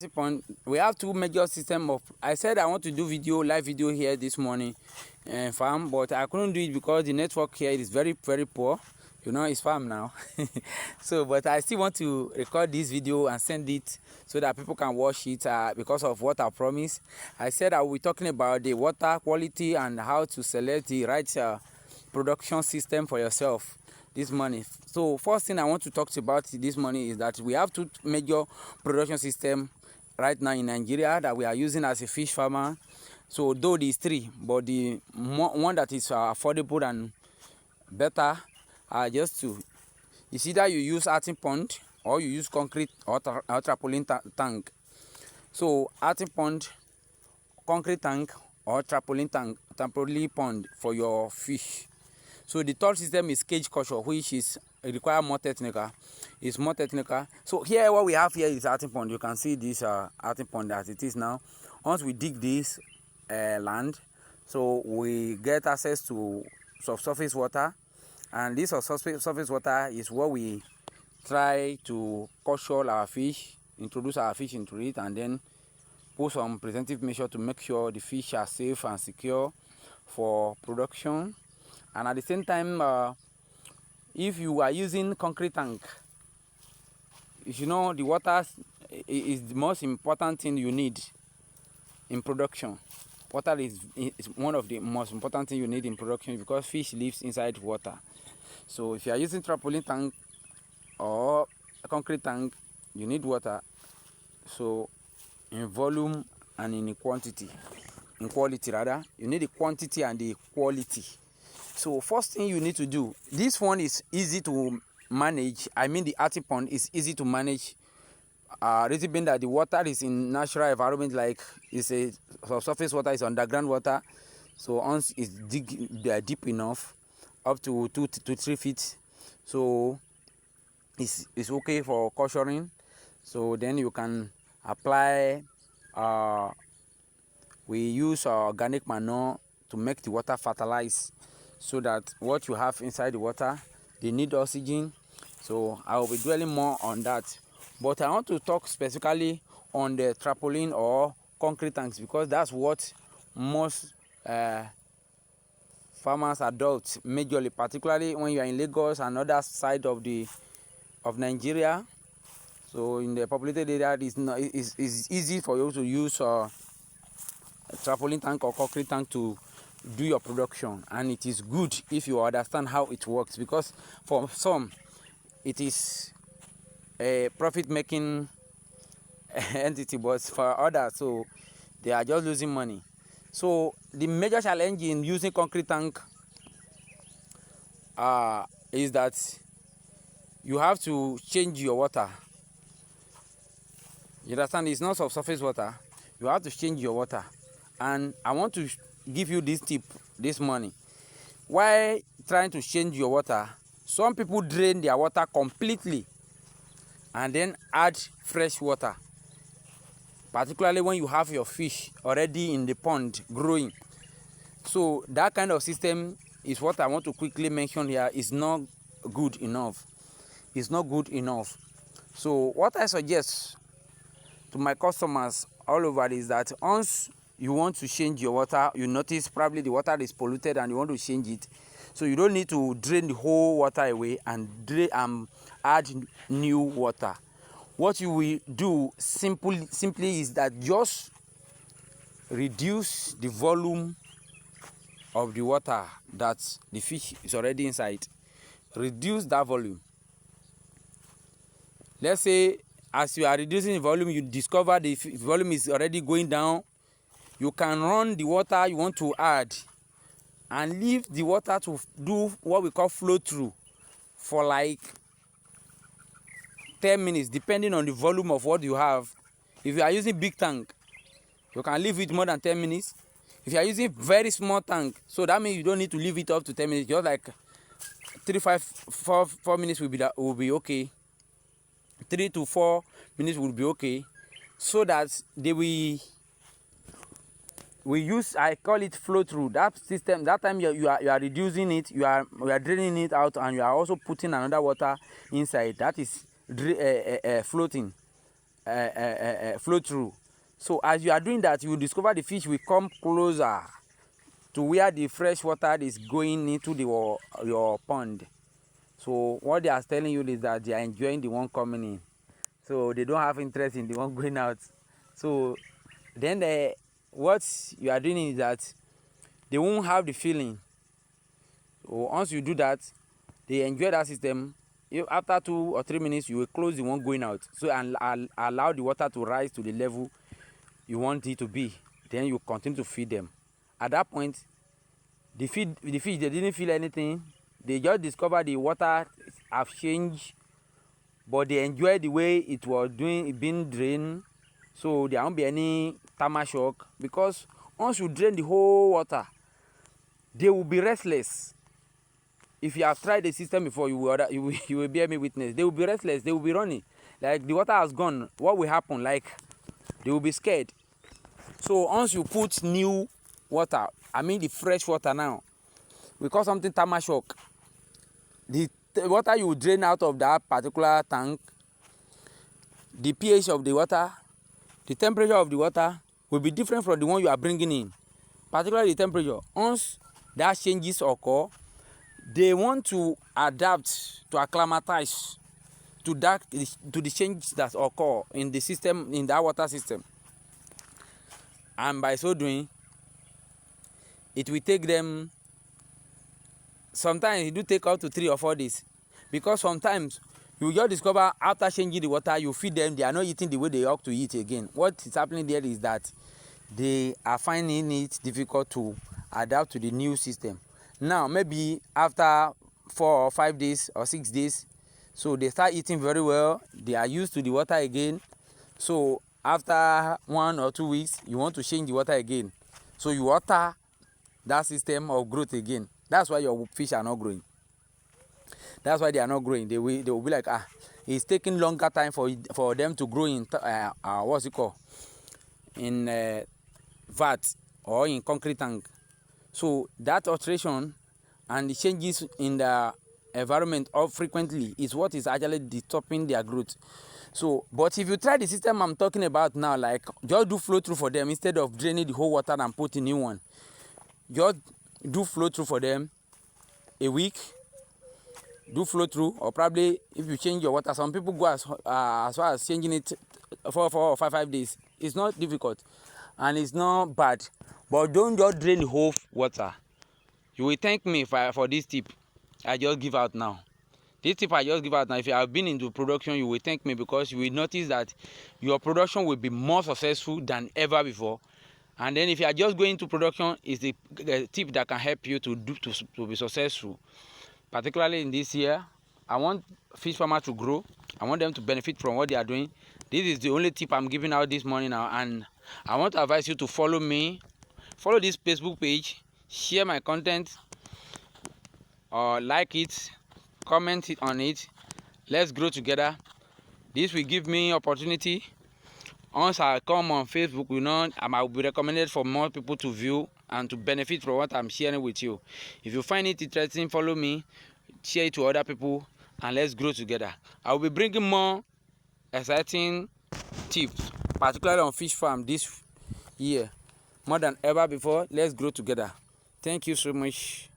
Point, we have two major system of. I said I want to do live video here this morning, farm, but I couldn't do it because the network here is very poor. You know, it's farm now. So but I still want to record this video and send it so that people can watch it, because of what I promised. I said I will be talking about the water quality and how to select the right production system for yourself this morning. So first thing I want to talk about this morning is that we have two major production system right now in Nigeria that we are using as a fish farmer. So though there's three, but the one that is affordable and better are just two. It's either you use earthen pond or you use concrete or trampoline tank. So earthen pond, concrete tank, or trampoline pond for your fish. So the third system is cage culture, which is require more technical. It's more technical. So here what we have here is earthen pond. You can see this earthen pond as it is now. Once we dig this land, so we get access to subsurface water, and this surface water is what we try to culture our fish, introduce our fish into it, and then put some preventive measure to make sure the fish are safe and secure for production. And at the same time, if you are using concrete tank, you know the water is the most important thing you need in production. Water is one of the most important things you need in production because fish lives inside water. So if you are using trampoline tank or a concrete tank, you need water. So in volume and in quality rather, you need the quantity and the quality. So first thing you need to do, this one is easy to manage. I mean the earthen pond is easy to manage. Reason being that the water is in natural environment, like it's a surface water, is underground water. So once it's deep enough, up to 2 to 3 feet, so it's okay for culturing. So then you can apply. We use organic manure to make the water fertilize, so that what you have inside the water, they need oxygen. So I will be dwelling more on that, but I want to talk specifically on the trampoline or concrete tanks because that's what most farmers adopt majorly, particularly when you are in Lagos and other side of Nigeria. So in the populated area, it's easy for you to use a trampoline tank or concrete tank to do your production, and it is good if you understand how it works, because for some it is a profit-making entity, but for others, so they are just losing money. So the major challenge in using concrete tank is that you have to change your water. You understand? It's not surface water. You have to change your water, and I want to give you this tip this morning. While trying to change your water, some people drain their water completely and then add fresh water, particularly when you have your fish already in the pond growing. So that kind of system is what I want to quickly mention here. Is not good enough. It's not good enough. So what I suggest to my customers all over is that once you want to change your water, you notice probably the water is polluted and you want to change it. So you don't need to drain the whole water away and add new water. What you will do simply is that just reduce the volume of the water that the fish is already inside. Reduce that volume. Let's say as you are reducing the volume, you discover the volume is already going down. You can run the water you want to add and leave the water to do what we call flow through for like 10 minutes, depending on the volume of what you have. If you are using big tank, you can leave it more than 10 minutes. If you are using very small tank, so that means you don't need to leave it up to 10 minutes. Just like 4 minutes will be okay. 3 to 4 minutes will be okay, so that we use, I call it flow through. That system, that time you are reducing it, you are draining it out, and you are also putting another water inside. That is floating. flow through. So as you are doing that, you will discover the fish will come closer to where the fresh water is going into your pond. So what they are telling you is that they are enjoying the one coming in, so they don't have interest in the one going out. So then what you are doing is that they won't have the feeling. So once you do that, they enjoy that system. If after 2 or 3 minutes, you will close the one going out, so and allow the water to rise to the level you want it to be. Then you continue to feed them. At that point, the fish, they didn't feel anything. They just discovered the water have changed, but they enjoy the way it was being drained. So there won't be any thermal shock, because once you drain the whole water, they will be restless. If you have tried the system before, you will bear me witness. They will be restless. They will be running. Like the water has gone, what will happen? Like they will be scared. So once you put new water, I mean the fresh water now, we call something thermal shock. The water you drain out of that particular tank, the pH of the water, the temperature of the water will be different from the one you are bringing in. Particularly the temperature. Once that changes occur, they want to adapt, to acclimatize to the change that occur in the system, in that water system. And by so doing, it will take them, sometimes it do take up to 3 or 4 days, because sometimes you just discover after changing the water, you feed them, they are not eating the way they ought to eat again. What is happening there is that they are finding it difficult to adapt to the new system. Now maybe after 4 or 5 days or 6 days, so they start eating very well, they are used to the water again. So after 1 or 2 weeks, you want to change the water again, so you water that system of growth again. That's why your fish are not growing. That's why they are not growing. They will be like, it's taking longer time for them to grow in what's it called, in vat or in concrete tank. So that alteration and the changes in the environment of frequently is what is actually disturbing their growth. So, but if you try the system I'm talking about now, like just do flow through for them instead of draining the whole water and putting new one. Just do flow through for them a week. Do flow through, or probably if you change your water, some people go as far as changing it 4 or 5 days. It's not difficult and it's not bad, but don't just drain the whole water. You will thank me for this tip I just give out now. This tip I just give out now, if you have been into production, you will thank me, because you will notice that your production will be more successful than ever before. And then if you are just going into production, is the tip that can help you to be successful. Particularly in this year, I want fish farmers to grow. I want them to benefit from what they are doing. This is the only tip I'm giving out this morning now, and I want to advise you to follow me. Follow this Facebook page, share my content, or like it, comment it on it. Let's grow together. This will give me opportunity. Once I come on Facebook, I will be recommended for more people to view and to benefit from what I'm sharing with you. If you find it interesting, follow me, share it to other people, and let's grow together. I will be bringing more exciting tips, particularly on fish farm this year, more than ever before. Let's grow together. Thank you so much.